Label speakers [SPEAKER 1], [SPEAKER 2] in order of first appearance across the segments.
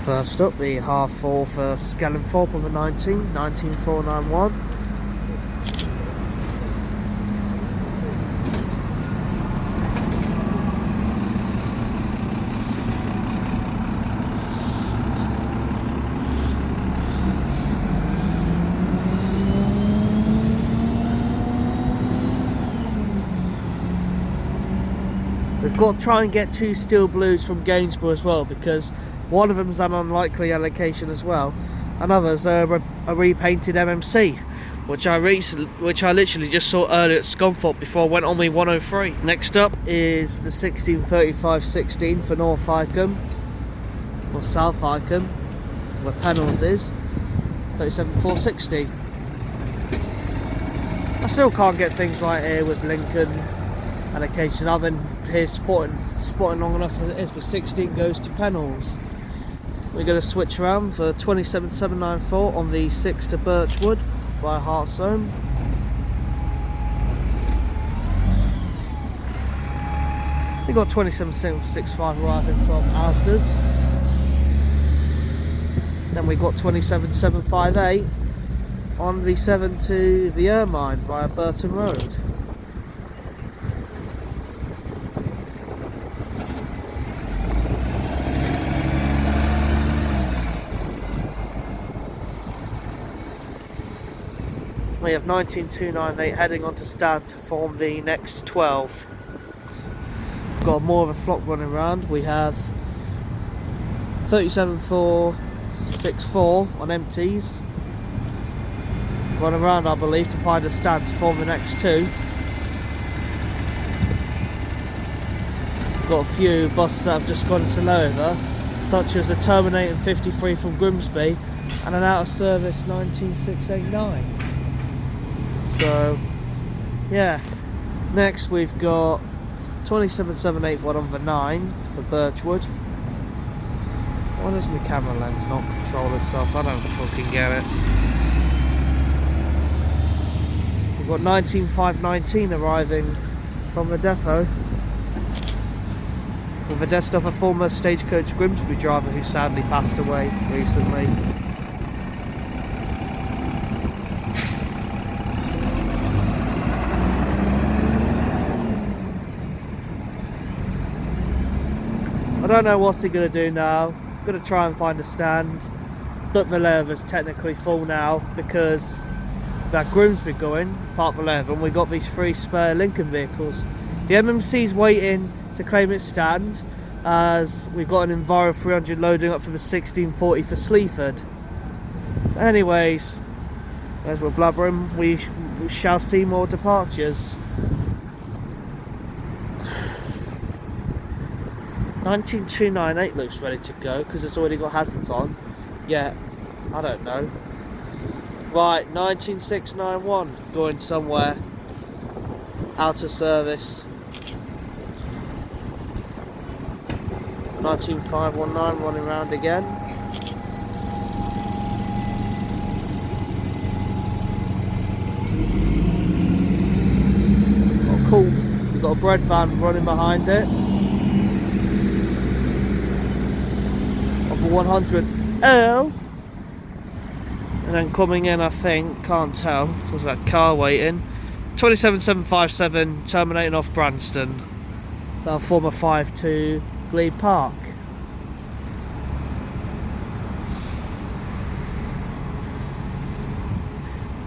[SPEAKER 1] First up, the half 4 for Skellenthorpe on the 19491. We've got to try and get 2 steel blues from Gainsborough as well, because one of them's an unlikely allocation as well, and others are a repainted MMC, which I literally just saw earlier at Scunthorpe before I went on me 103. Next up is the 1635-16 for North Icombe, or South Icombe, where Pennell's is, 37460. I still can't get things right here with Lincoln allocation. I've been here spotting long enough as it is, but 16 goes to Pennell's. We're going to switch around for 27794 on the 6 to Birchwood by Hartshome. We got 27765 arriving from Asda's. Then we got 27758 on the 7 to the Ermine via Burton Road. We have 19298 heading on to Stand to form the next 12. We've got more of a flock running around. We have 37464 on empties. Run around, I believe, to find a stand to form the next 2. Got a few buses that have just gone into layover, such as a terminating 53 from Grimsby and an out of service 19689. So, yeah. Next we've got 27781 on the 9 for Birchwood. Why does my camera lens not control itself? I don't fucking get it. We've got 19519 arriving from the depot, with a death of a former Stagecoach Grimsby driver who sadly passed away recently. I don't know what's he going to do now. Going to try and find a stand, but the layover's technically full now because that Grimsby going, part of the layover, and we got these 3 spare Lincoln vehicles. The MMC's waiting to claim its stand, as we've got an Enviro 300 loading up for the 1640 for Sleaford. Anyways, as we're blubbering, we shall see more departures. 19298 looks ready to go because it's already got hazards on. Yeah, I don't know. Right, 19691 going somewhere out of service. 19519 running round again. Oh, cool. We've got a bread van running behind it. 100L, and then coming in, I think, can't tell, there's that car waiting, 27757 terminating off Branston. That'll form a 5 to Glebe Park.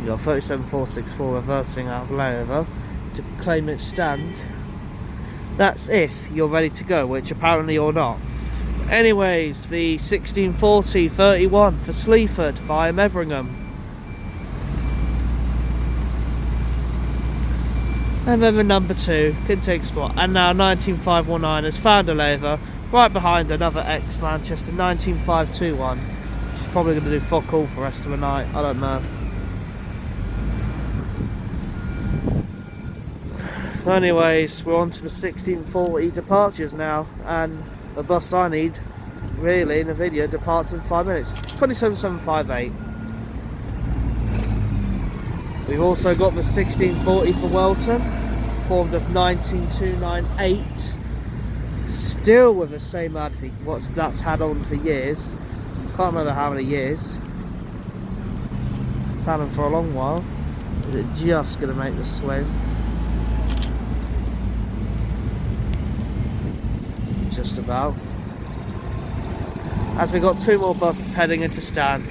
[SPEAKER 1] You got 37464 reversing out of layover to claim its stand. That's if you're ready to go, which apparently you're not. Anyways, the 1640-31 for Sleaford via Meveringham. And then the number 2 can take spot. And now 19519 has found a layover right behind another ex-Manchester 19521, which is probably going to do fuck all for the rest of the night. I don't know. Anyways, we're on to the 1640 departures now, and the bus I need, really, in the video departs in 5 minutes. 27758. We've also got the 1640 for Welton, formed of 19298. Still with the same ad fee, what that's had on for years. Can't remember how many years. It's had them for a long while. Is it just going to make the swing? Just about. As we got 2 more buses heading into stand.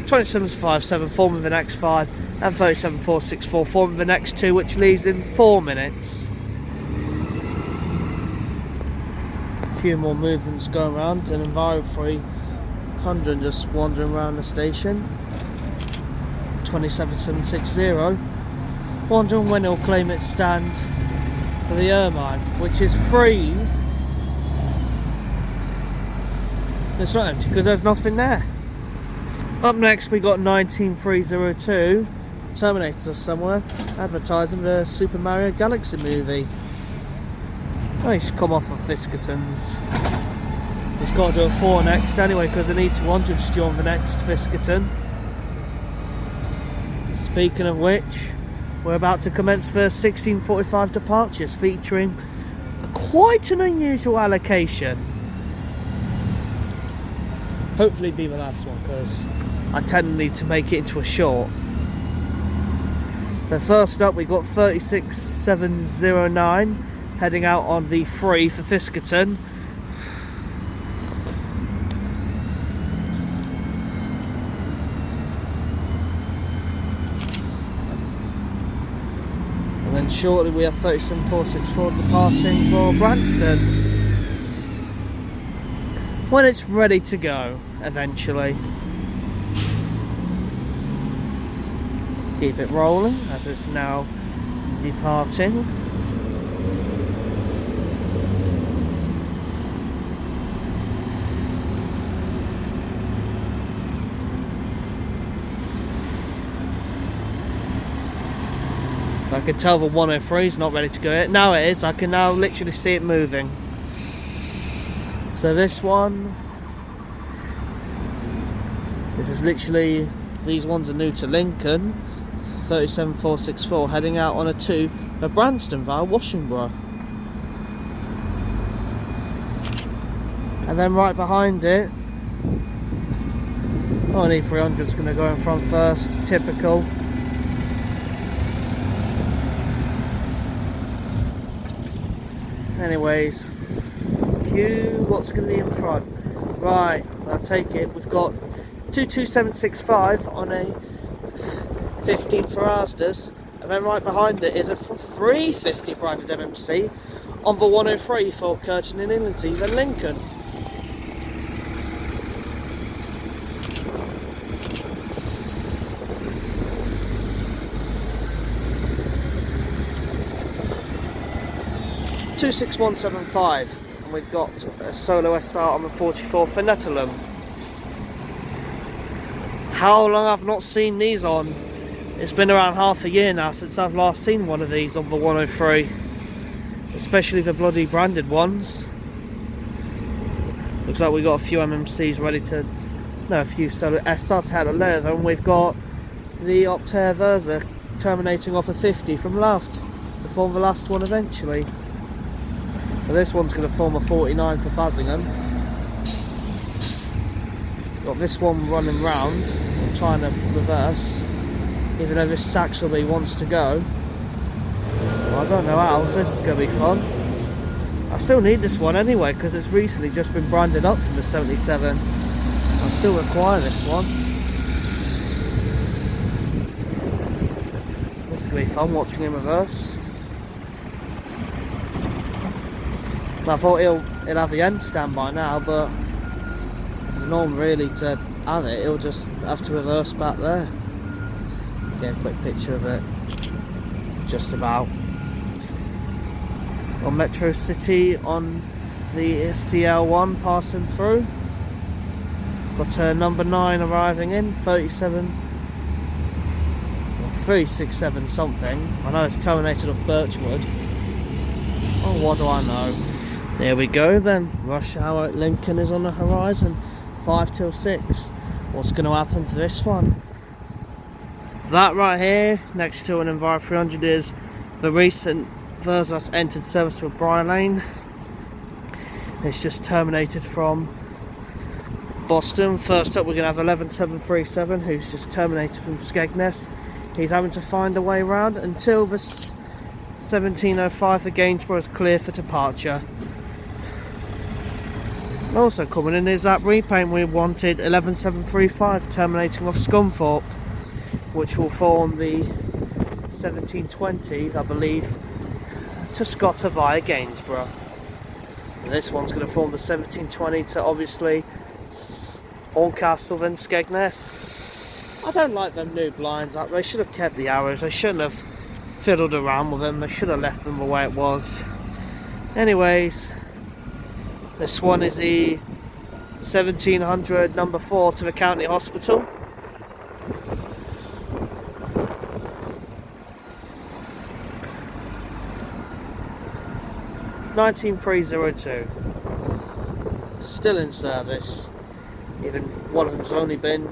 [SPEAKER 1] 27.57 forming the next 5 and 37.464 forming the next 2, which leaves in 4 minutes. A few more movements going around, and Enviro 300 just wandering around the station. 27.760 wondering when he'll claim its stand for the Ermine, which is free. It's not empty because there's nothing there. Up next we got 19302 Terminator somewhere advertising the Super Mario Galaxy movie. Oh, he's come off of Fiskerton's. He's got to do a 4 next anyway because they need 200 to on the next Fiskerton. Speaking of which, we're about to commence the 1645 departures featuring quite an unusual allocation. Hopefully be the last one because I tend to need to make it into a short. So first up we got 36709 heading out on the 3 for Fiskerton. And then shortly we have 37464 departing for Branston. When it's ready to go, eventually. Keep it rolling as it's now departing. I can tell the 103 is not ready to go yet. Now it is. I can now literally see it moving. So this one, this is literally, these ones are new to Lincoln. 37464 heading out on a 2 for Branston via Washington. And then right behind it, only 300 is going to go in front first, typical. Anyways, Q, what's going to be in front? Right, I'll take it. We've got 22765 on a 15 for Asda's, and then right behind it is a 350 branded MMC on the 103 for Curtin and Inlandsea and Lincoln. $26175, and we've got a solo SR on the 44 for Netherlands. How long I've not seen these on? It's been around half a year now since I've last seen one of these on the 103, especially the bloody branded ones. Looks like we got a few MMCs ready to, no, a few solo SRs out of leather, and we've got the Optare Versa terminating off a 50 from left to form the last one eventually. But this one's going to form a 49 for Bassingham. Got this one running round, trying to reverse, even though this Saxelby wants to go. Well, I don't know how, so this is going to be fun. I still need this one anyway because it's recently just been branded up from the 77. I still require this one. This is going to be fun watching him reverse. I thought he'll have the end stand by now, but there's no one really to have it. He'll just have to reverse back there. Get a quick picture of it. Just about. On Metro City on the CL1 passing through. Got her number 9 arriving in, 37 or 367 something. I know it's terminated off Birchwood. Oh, what do I know? There we go then. Rush hour at Lincoln is on the horizon. 5 till 6. What's going to happen for this one? That right here, next to an Enviro 300, is the recent Versa that's entered service with Briar Lane. It's just terminated from Boston. First up, we're going to have 11737, who's just terminated from Skegness. He's having to find a way around until the 1705 for Gainsborough is clear for departure. And also coming in is that repaint we wanted, 11735, terminating off Scunthorpe, which will form the 1720, I believe, to Scotter via Gainsborough. And this one's going to form the 1720 to obviously Horncastle and Skegness. I don't like them new blinds up. They should have kept the arrows. They shouldn't have fiddled around with them. They should have left them the way it was. Anyways, this one is the 1700 number 4 to the county hospital. (19302). Still in service. Even one of them's only been.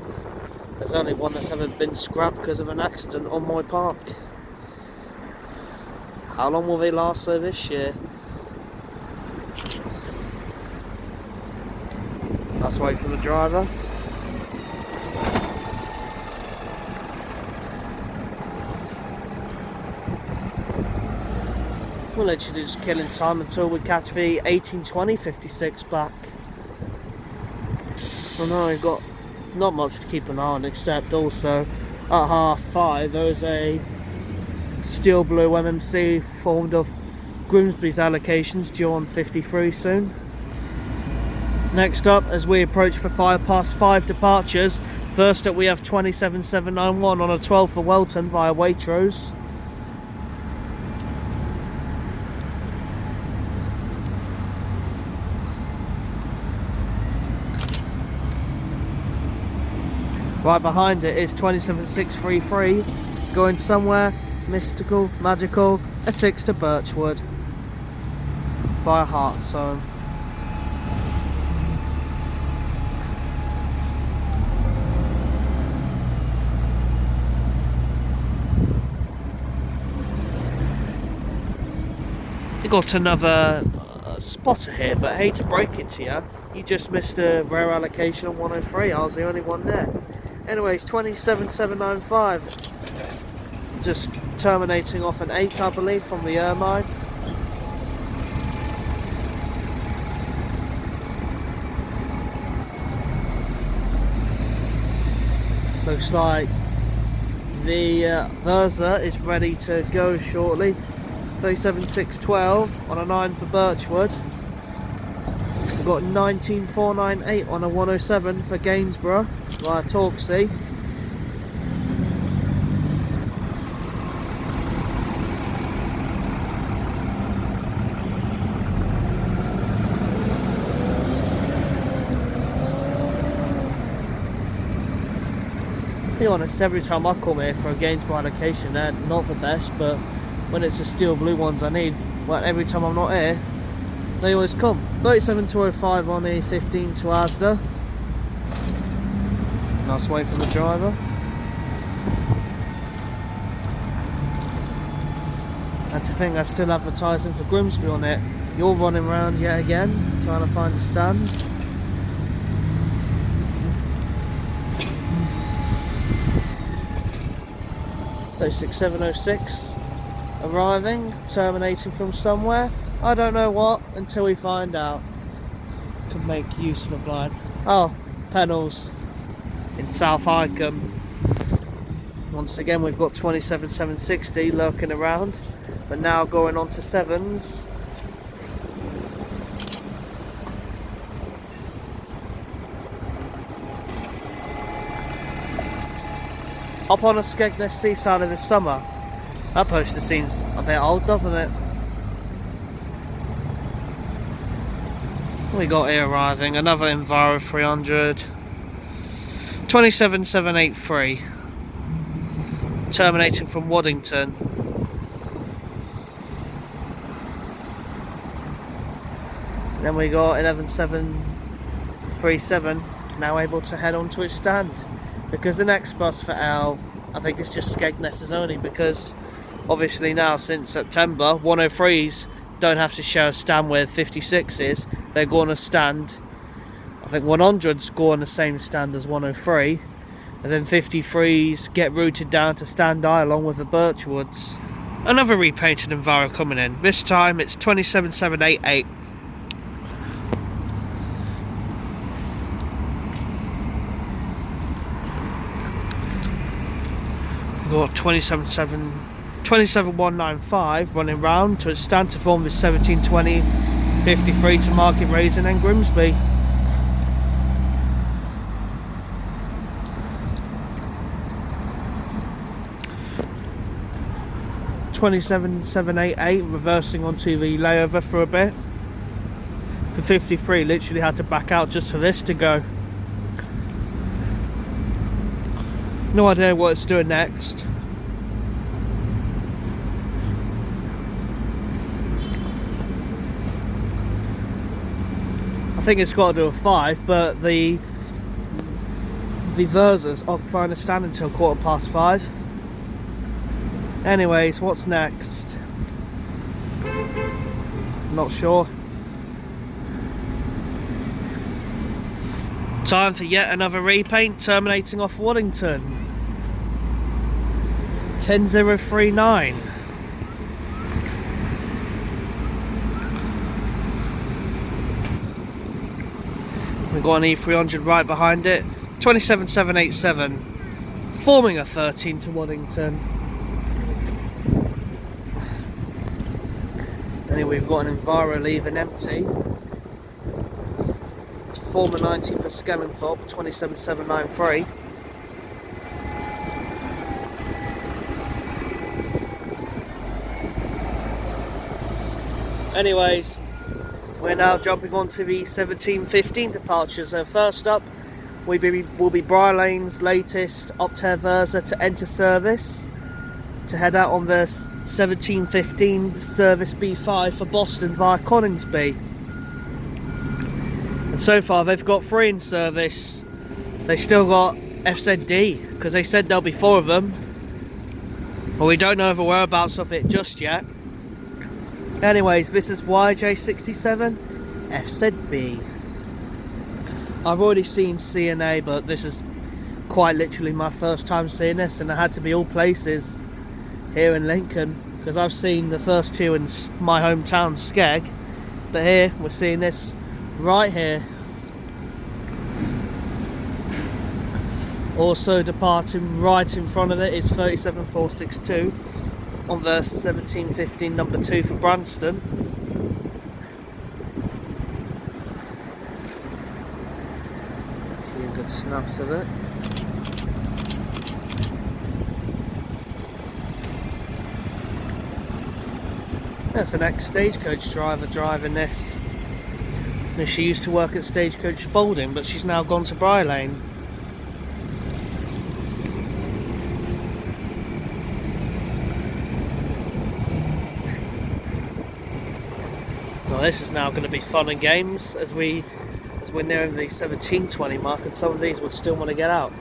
[SPEAKER 1] There's only one that's ever been scrapped because of an accident on my park. How long will they last though this year? Let's wait for the driver. We're literally just killing time until we catch the 1820 56 back. I know we've got not much to keep an eye on, except also at 5:30 there's a steel blue MMC formed of Grimsby's allocations due on 53 soon. Next up, as we approach for 5:05 departures, first up we have 27791 on a 12 for Welton via Waitrose. Right behind it is 27633, going somewhere mystical, magical, a 6 to Birchwood via Hartzone. You got another spotter here, but I hate to break it to you, you just missed a rare allocation on 103. I was the only one there. Anyways, 27795, just terminating off an 8, I believe, from the Ermine. Looks like the Versa is ready to go shortly. 37612 on a 9 for Birchwood. We've got 19498 on a 107 for Gainsborough via Torksey. To be honest, every time I come here for a Gainsborough allocation, they're not the best, but when it's the steel blue ones I need, well, every time I'm not here, they always come. 37205 on the 15 to Asda. Nice wait for the driver. And to think they're still advertising for Grimsby on it. You're running around yet again, trying to find a stand. So 6706 arriving, terminating from somewhere. I don't know what until we find out. Can make use of a blind. Oh, Pennells in South Highcombe. Once again we've got 27760 lurking around, but now going on to 7s. Up on a Skegness seaside in the summer. That poster seems a bit old, doesn't it? We got here arriving, another Enviro 300. 27783. Terminating from Waddington. Then we got 11737 now able to head on to its stand. Because the next bus for L, I think it's just Skegness's only, because obviously now since September 103s don't have to share a stand with 56s. They're going to stand I think 100s go on the same stand as 103, and then 53s get routed down to stand I along with the Birchwoods. Another repainted Enviro coming in. This time it's 27788. We've got 27195 running round to stand to form the 1720 53 to Market Raising and Grimsby. $27,788 reversing onto the layover for a bit. The 53 literally had to back out just for this to go. No idea what it's doing next. I think it's got to do a 5, but the Versa's occupying a stand until 5:15. Anyways, what's next? Not sure. Time for yet another repaint, terminating off Waddington. 10039. We've got an E300 right behind it. 27787, forming a 13 to Waddington. Anyway, we've got an Enviro leaving empty. It's former 19 for Skellingthorpe, 27793. Anyways, we're now jumping on to the 1715 departures. So first up will be Briar Lane's latest Optare Versa to enter service, to head out on the 1715 service B5 for Boston via Coningsby. And so far they've got 3 in service. They still got FZD, because they said there'll be 4 of them, but we don't know the whereabouts of it just yet. Anyways, this is YJ67 FZB. I've already seen CNA, but this is quite literally my first time seeing this, and it had to be all places here in Lincoln, because I've seen the first 2 in my hometown, Skeg, but here we're seeing this right here. Also departing right in front of it is 37462 on the 1715 number 2 for Branston. See good snaps of it. That's an ex-Stagecoach driver driving this. She used to work at Stagecoach Spalding, but she's now gone to Briar Lane. Well, this is now going to be fun and games as we're nearing the 1720 mark, and some of these would still want to get out.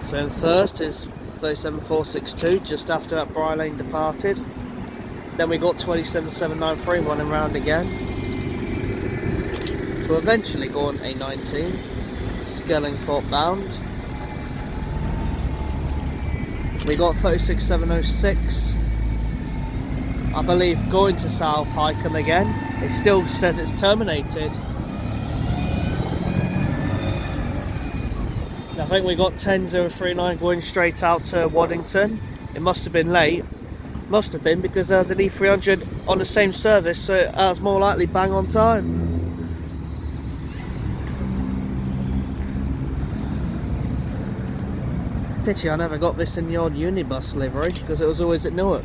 [SPEAKER 1] So in first is 37462, just after that Briar Lane departed. Then we got 27793 running round again, to eventually go on A19, Skellingthorpe bound. We got 36706, I believe, going to South Highcombe again. It still says it's terminated. I think we got 10039 going straight out to Waddington. It must have been late. Must have been, because there's an E300 on the same service, so it was more likely bang on time. Pity I never got this in the old Unibus livery, because it was always at Newark.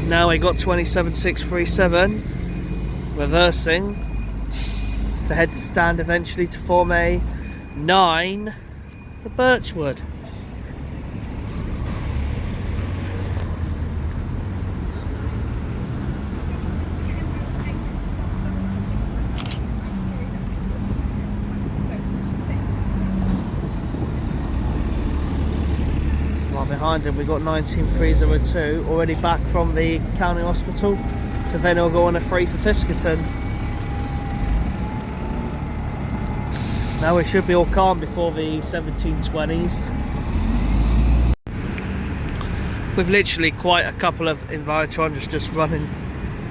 [SPEAKER 1] Now we got 27637 reversing to head to stand eventually to form a 9 for Birchwood. behind him, we've got 19302 already back from the county hospital to then he'll go on a 3 for Fiskerton. Now we should be all calm before the 1720s. With literally quite a couple of Envirotroners just running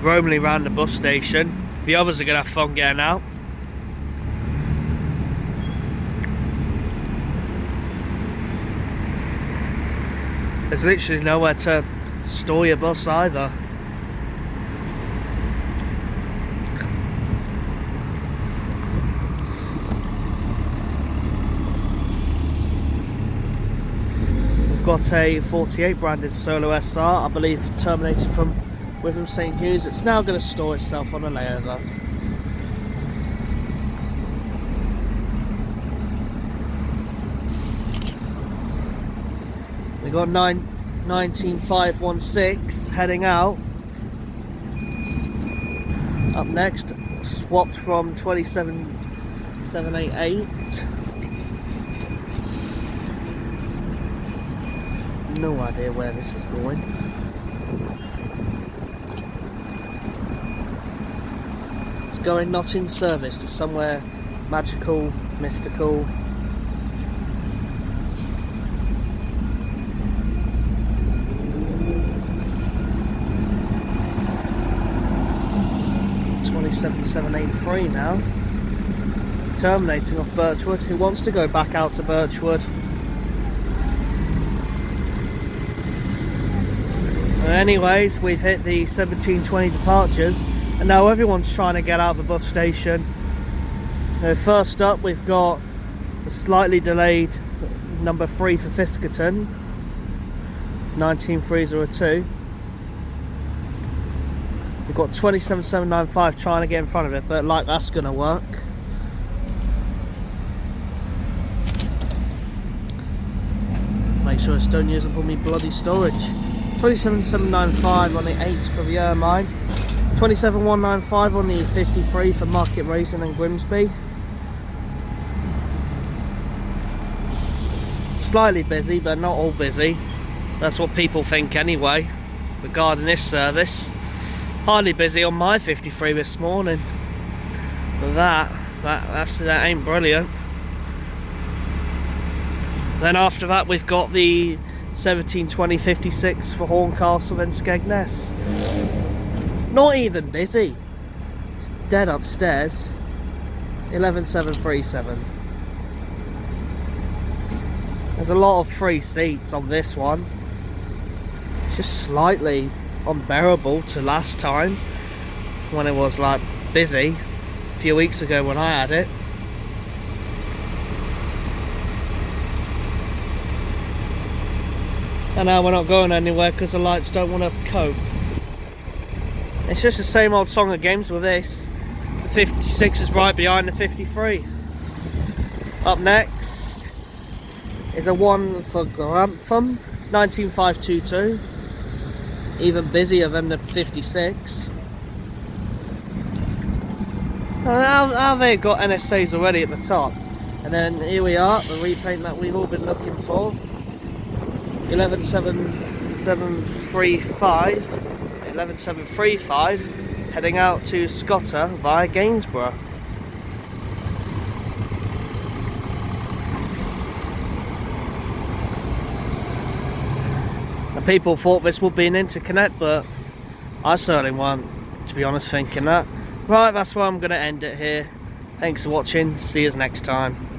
[SPEAKER 1] roamily around the bus station. The others are going to have fun getting out. There's literally nowhere to store your bus either. We've got a 48 branded Solo SR, I believe terminated from Witham St Hughes. It's now going to store itself on a layover. We got 19516 heading out. Up next, swapped from 27788. No idea where this is going. It's going not in service to somewhere magical, mystical. $27,783 now. Terminating off Birchwood. Who wants to go back out to Birchwood? Anyways, we've hit the 1720 departures and now everyone's trying to get out of the bus station. First up we've got a slightly delayed number 3 for Fiskerton, 19302. We've got 27795 trying to get in front of it, but like that's gonna work. Make sure I don't use up all my bloody storage. 27795 on the 8 for the Ermine, 27195 on the 53 for Market Raisin and Grimsby. Slightly busy, but not all busy. That's what people think anyway regarding this service. Hardly busy on my 53 this morning, but that ain't brilliant. Then after that we've got the 172056 for Horncastle and Skegness. Not even busy. It's dead upstairs. 11737. There's a lot of free seats on this one. It's just slightly unbearable to last time when it was like busy a few weeks ago when I had it. And now we're not going anywhere because the lights don't want to cope. It's just the same old song of games with this. The 56 is right behind the 53. Up next is a 1 for Grantham, 19522. Even busier than the 56. Now they've got NSAs already at the top. And then here we are, the repaint that we've all been looking for. 11735 heading out to Scotter via Gainsborough. The people thought this would be an interconnect, but I certainly weren't, to be honest, thinking that. Right, that's where I'm going to end it here. Thanks for watching, see you next time.